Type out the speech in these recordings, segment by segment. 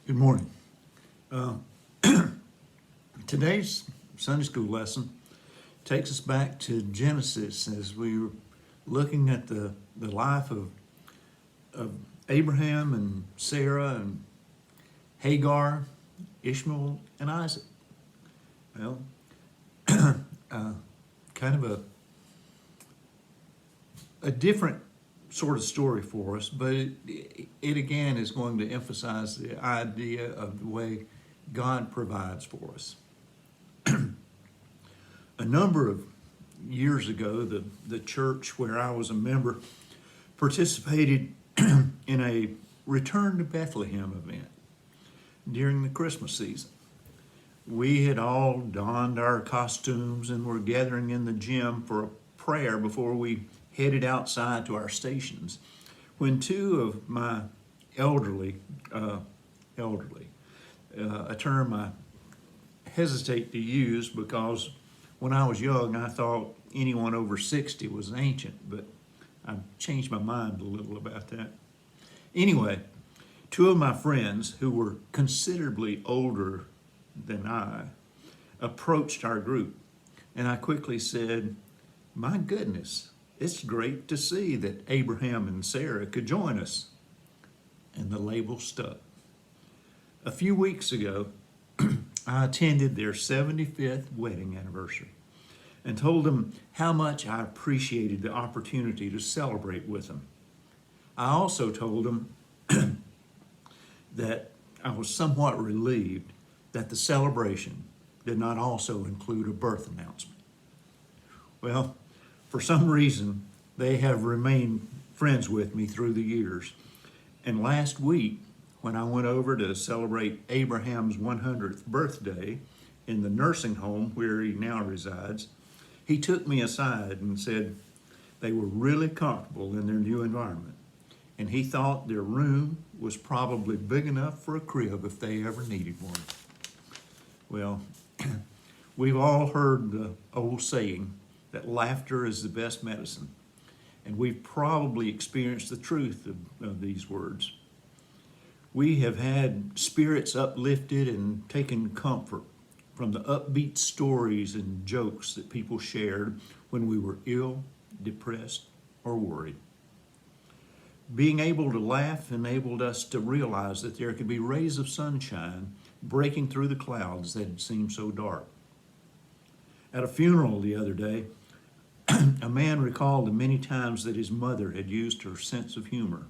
Good morning. Uh, Today's Sunday school lesson takes us back to Genesis as we were looking at the life of Abraham and Sarah and Hagar, Ishmael, and Isaac. Well, kind of a different sort of story for us, but it again is going to emphasize the idea of the way God provides for us. A number of years ago, the church where I was a member participated in a Return to Bethlehem event during the Christmas season. We had all donned our costumes and were gathering in the gym for a prayer before we headed outside to our stations when two of my elderly, a term I hesitate to use because when I was young I thought anyone over 60 was ancient, but I've changed my mind a little about that. Anyway, two of my friends who were considerably older than I approached our group, and I quickly said, "My goodness, it's great to see that Abraham and Sarah could join us." And the label stuck. A few weeks ago, I attended their 75th wedding anniversary and told them how much I appreciated the opportunity to celebrate with them. I also told them that I was somewhat relieved that the celebration did not also include a birth announcement. Well, for some reason, they have remained friends with me through the years. And last week, when I went over to celebrate Abraham's 100th birthday in the nursing home where he now resides, he took me aside and said they were really comfortable in their new environment. And he thought their room was probably big enough for a crib if they ever needed one. Well, we've all heard the old saying that laughter is the best medicine, and we've probably experienced the truth of these words. We have had spirits uplifted and taken comfort from the upbeat stories and jokes that people shared when we were ill, depressed, or worried. Being able to laugh enabled us to realize that there could be rays of sunshine breaking through the clouds that had seemed so dark. At a funeral the other day, a man recalled the many times that his mother had used her sense of humor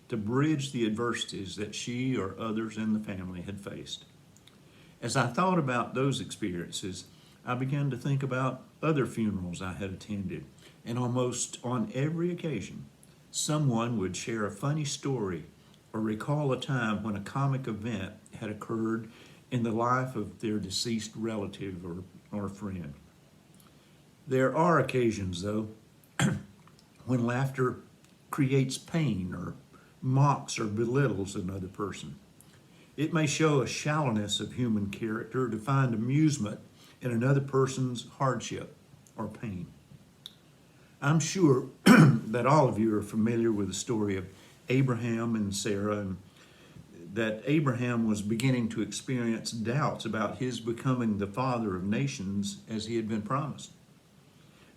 to bridge the adversities that she or others in the family had faced. As I thought about those experiences, I began to think about other funerals I had attended, and almost on every occasion, someone would share a funny story or recall a time when a comic event had occurred in the life of their deceased relative or friend. There are occasions, though, when laughter creates pain or mocks or belittles another person. It may show a shallowness of human character to find amusement in another person's hardship or pain. I'm sure that all of you are familiar with the story of Abraham and Sarah, and that Abraham was beginning to experience doubts about his becoming the father of nations as he had been promised.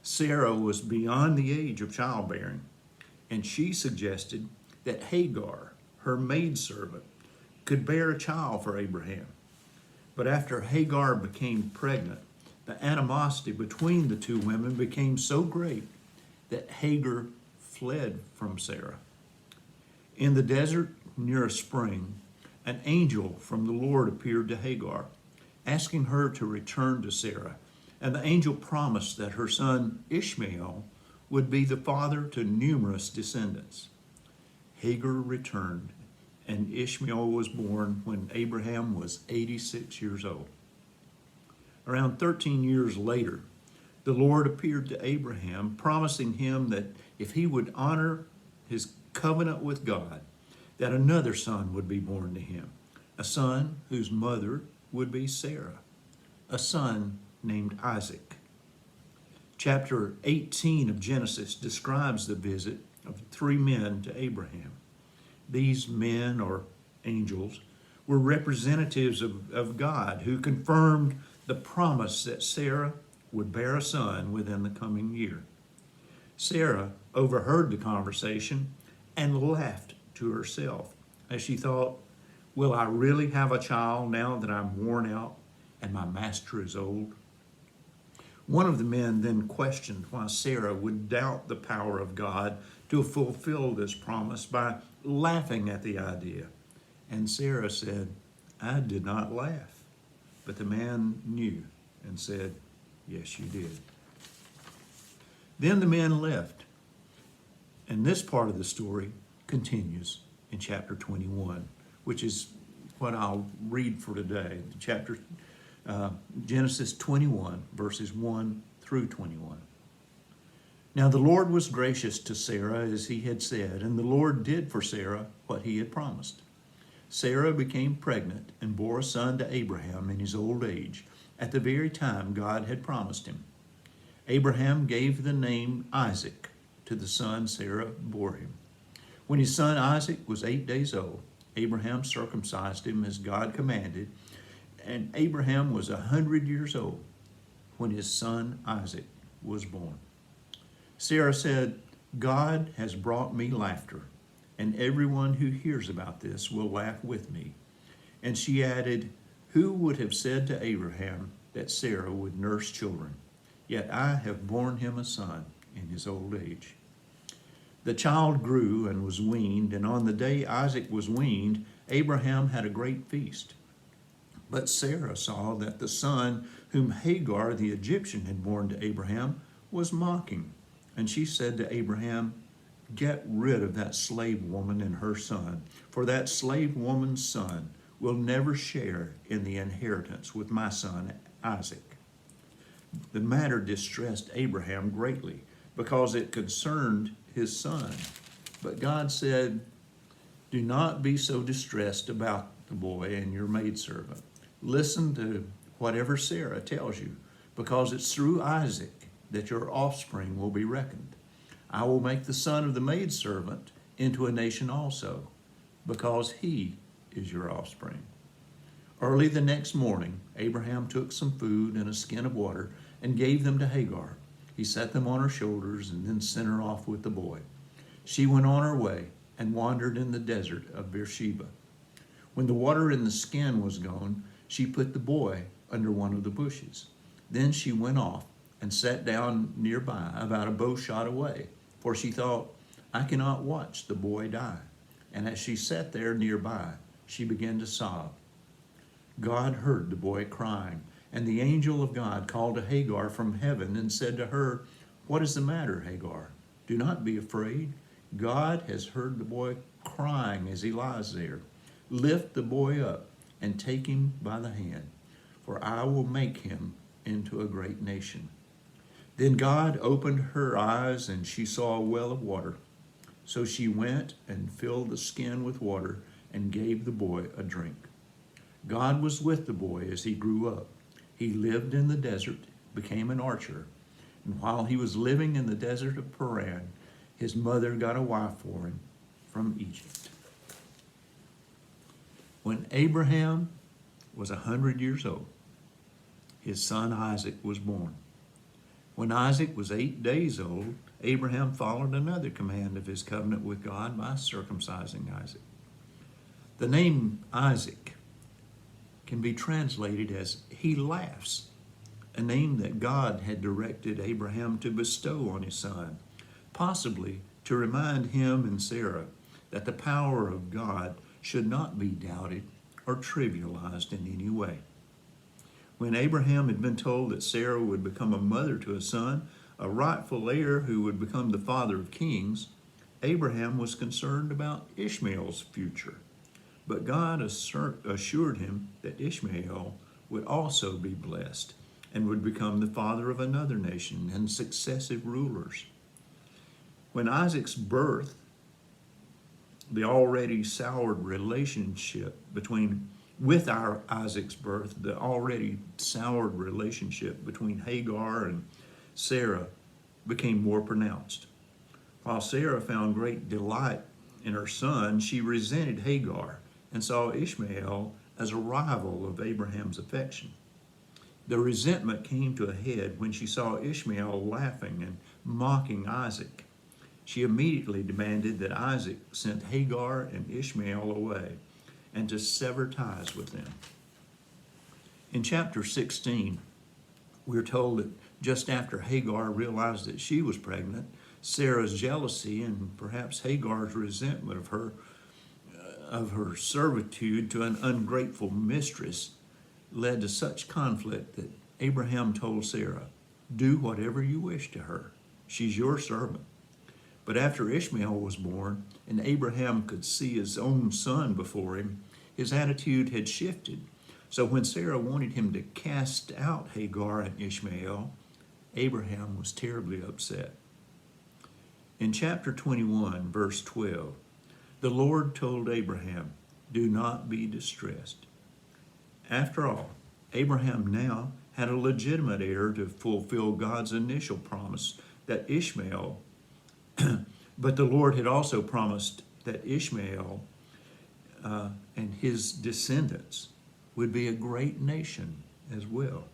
Sarah was beyond the age of childbearing, and she suggested that Hagar, her maidservant, could bear a child for Abraham. But after Hagar became pregnant, the animosity between the two women became so great that Hagar fled from Sarah. In the desert near a spring, an angel from the Lord appeared to Hagar, asking her to return to Sarah. And the angel promised that her son Ishmael would be the father to numerous descendants. Hagar returned, and Ishmael was born when Abraham was 86 years old. Around 13 years later, the Lord appeared to Abraham, promising him that if he would honor his covenant with God, that another son would be born to him, a son whose mother would be Sarah, a son named Isaac. Chapter 18 of Genesis describes the visit of three men to Abraham. These men, or angels, were representatives of God who confirmed the promise that Sarah would bear a son within the coming year. Sarah overheard the conversation and laughed to herself as she thought, will I really have a child now that I'm worn out and my master is old? One of the men then questioned why Sarah would doubt the power of God to fulfill this promise by laughing at the idea. And Sarah said, I did not laugh. But the man knew and said, yes, you did. Then the men left. And this part of the story continues in chapter 21, which is what I'll read for today. Genesis 21, verses 1 through 21. Now the Lord was gracious to Sarah as he had said, and the Lord did for Sarah what he had promised. Sarah became pregnant and bore a son to Abraham in his old age, at the very time God had promised him. Abraham gave the name Isaac to the son Sarah bore him. When his son Isaac was 8 days old, Abraham circumcised him as God commanded, and Abraham was 100 years old when his son Isaac was born. Sarah said, God has brought me laughter, and everyone who hears about this will laugh with me. And she added, who would have said to Abraham that Sarah would nurse children? Yet I have borne him a son in his old age. The child grew and was weaned, and on the day Isaac was weaned, Abraham had a great feast. But Sarah saw that the son whom Hagar the Egyptian had borne to Abraham was mocking. And she said to Abraham, get rid of that slave woman and her son, for that slave woman's son will never share in the inheritance with my son Isaac. The matter distressed Abraham greatly, because it concerned his son. But God said, do not be so distressed about the boy and your maidservant. Listen to whatever Sarah tells you, because it's through Isaac that your offspring will be reckoned. I will make the son of the maidservant into a nation also, because he is your offspring. Early the next morning, Abraham took some food and a skin of water and gave them to Hagar. He set them on her shoulders and then sent her off with the boy. She went on her way and wandered in the desert of Beersheba. When the water in the skin was gone, she put the boy under one of the bushes. Then she went off and sat down nearby, about a bow shot away, for she thought, I cannot watch the boy die. And as she sat there nearby, she began to sob. God heard the boy crying, and the angel of God called to Hagar from heaven and said to her, what is the matter, Hagar? Do not be afraid. God has heard the boy crying as he lies there. Lift the boy up and take him by the hand, for I will make him into a great nation. Then God opened her eyes, and she saw a well of water. So she went and filled the skin with water and gave the boy a drink. God was with the boy as he grew up. He lived in the desert, became an archer, and while he was living in the desert of Paran, his mother got a wife for him from Egypt. When Abraham was 100 years old, his son Isaac was born. When Isaac was 8 days old, Abraham followed another command of his covenant with God by circumcising Isaac. The name Isaac can be translated as he laughs, a name that God had directed Abraham to bestow on his son, possibly to remind him and Sarah that the power of God should not be doubted or trivialized in any way. When Abraham had been told that Sarah would become a mother to a son, a rightful heir who would become the father of kings, Abraham was concerned about Ishmael's future. But God assured him that Ishmael would also be blessed and would become the father of another nation and successive rulers. When Isaac's birth, the already soured relationship Isaac's birth, the already soured relationship between Hagar and Sarah became more pronounced. While Sarah found great delight in her son, she resented Hagar and saw Ishmael as a rival of Abraham's affection. The resentment came to a head when she saw Ishmael laughing and mocking Isaac. She immediately demanded that Isaac send Hagar and Ishmael away and to sever ties with them. In chapter 16, we're told that just after Hagar realized that she was pregnant, Sarah's jealousy and perhaps Hagar's resentment of her servitude to an ungrateful mistress led to such conflict that Abraham told Sarah, "Do whatever you wish to her. She's your servant." But after Ishmael was born and Abraham could see his own son before him, his attitude had shifted. So when Sarah wanted him to cast out Hagar and Ishmael, Abraham was terribly upset. In chapter 21, verse 12, the Lord told Abraham, "Do not be distressed." After all, Abraham now had a legitimate heir to fulfill God's initial promise that Ishmael, but the Lord had also promised that Ishmael and his descendants would be a great nation as well.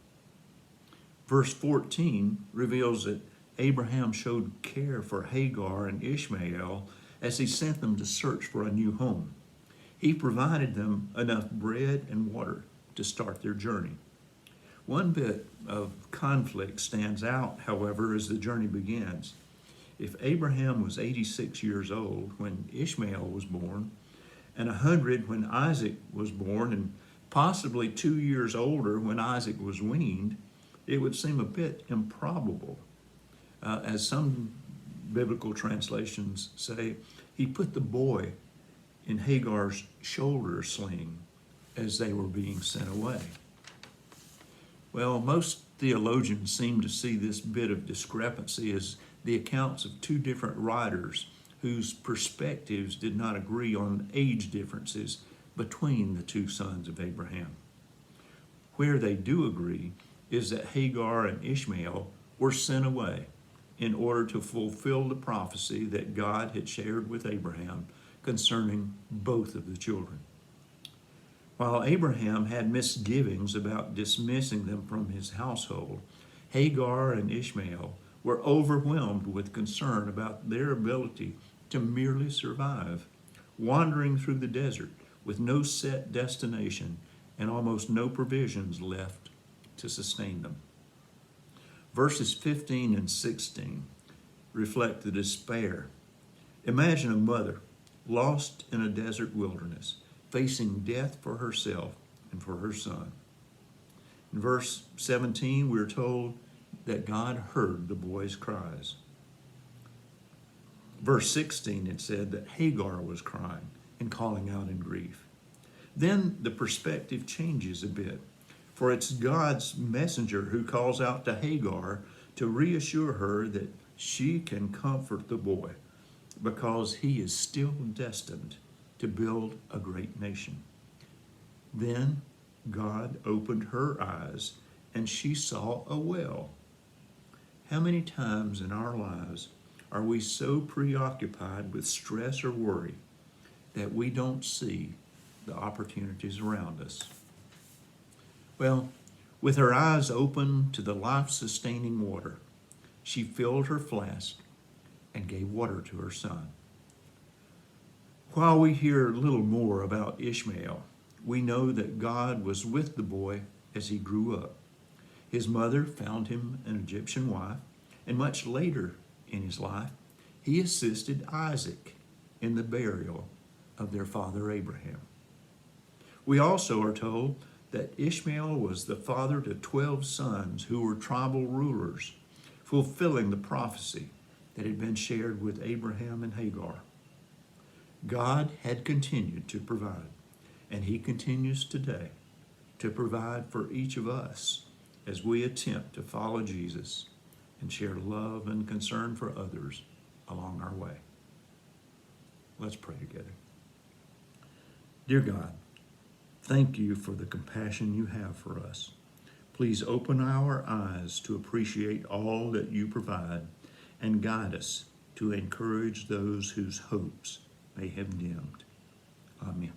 Verse 14 reveals that Abraham showed care for Hagar and Ishmael as he sent them to search for a new home. He provided them enough bread and water to start their journey. One bit of conflict stands out, however, as the journey begins. If Abraham was 86 years old when Ishmael was born, and 100 when Isaac was born, and possibly 2 years older when Isaac was weaned, it would seem a bit improbable. As some biblical translations say, he put the boy in Hagar's shoulder sling as they were being sent away. Well, most theologians seem to see this bit of discrepancy as the accounts of two different writers whose perspectives did not agree on age differences between the two sons of Abraham. Where they do agree is that Hagar and Ishmael were sent away in order to fulfill the prophecy that God had shared with Abraham concerning both of the children. While Abraham had misgivings about dismissing them from his household, Hagar and Ishmael were overwhelmed with concern about their ability to merely survive, wandering through the desert with no set destination and almost no provisions left to sustain them. Verses 15 and 16 reflect the despair. Imagine a mother lost in a desert wilderness, facing death for herself and for her son. In verse 17, we're told that God heard the boy's cries. Verse 16, it said that Hagar was crying and calling out in grief. Then the perspective changes a bit, for it's God's messenger who calls out to Hagar to reassure her that she can comfort the boy because he is still destined to build a great nation. Then God opened her eyes and she saw a well. How many times in our lives are we so preoccupied with stress or worry that we don't see the opportunities around us? Well, with her eyes open to the life-sustaining water, she filled her flask and gave water to her son. While we hear little more about Ishmael, we know that God was with the boy as he grew up. His mother found him an Egyptian wife, and much later in his life, he assisted Isaac in the burial of their father Abraham. We also are told that Ishmael was the father to 12 sons who were tribal rulers, fulfilling the prophecy that had been shared with Abraham and Hagar. God had continued to provide, and he continues today to provide for each of us as we attempt to follow Jesus and share love and concern for others along our way. Let's pray together. Dear God, thank you for the compassion you have for us. Please open our eyes to appreciate all that you provide and guide us to encourage those whose hopes may have dimmed. Amen.